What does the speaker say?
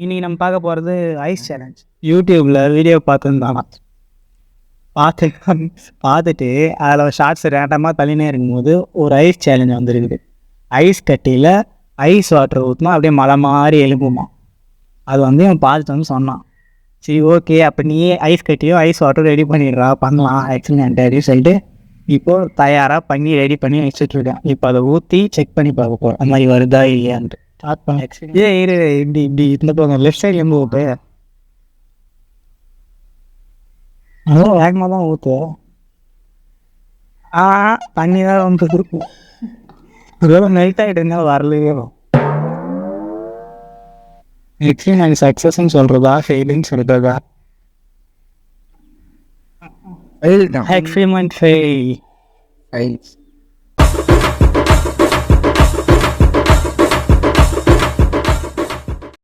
இன்றைக்கி நம்ம பார்க்க போகிறது ஐஸ் சேலஞ்ச். யூடியூப்பில் வீடியோ பார்த்துருந்தாங்க. பார்த்துட்டு அதில் ஷார்ட்ஸ் ரேண்டமாக தள்ளினே இருக்கும்போது ஒரு ஐஸ் சேலஞ்ச் வந்துருக்குது. ஐஸ் கட்டியில் ஐஸ் வாட்டர் ஊற்றினா அப்படியே மலை மாதிரி எழுப்புமா. அது வந்து அவன் பார்த்துட்டு சொன்னான், சரி ஓகே அப்போ நீயே ஐஸ் கட்டியோ ஐஸ் வாட்டர் ரெடி பண்ணிடுறா, பண்ணலாம் ஆக்சிடென்ட் அப்படின்னு சொல்லிட்டு இப்போது தயாராக பண்ணி ரெடி பண்ணி வச்சுட்ருக்கேன். இப்போ அதை ஊற்றி செக் பண்ணி பார்க்க போகிறேன் அந்த மாதிரி வருதா இல்லையான்ட்டு. ஸ்டார்ட் பண்ண இரு இப்படி இப்படி இந்த பக்கம் லெஃப்ட் சைடு எங்கே ஊற்று, அதுவும் வேகமாக தான் ஊற்று. தண்ணி தான் வந்து இருக்கும். ஒருவேளை மெல்ட் ஆகிட்டு இருந்தால் வரலையோ. எக்ஸ்பீரியன்ஸ் சக்ஸஸ்ன்னு சொல்கிறதா ஃபெயிலுன்னு சொல்கிறதா? Experiment fail.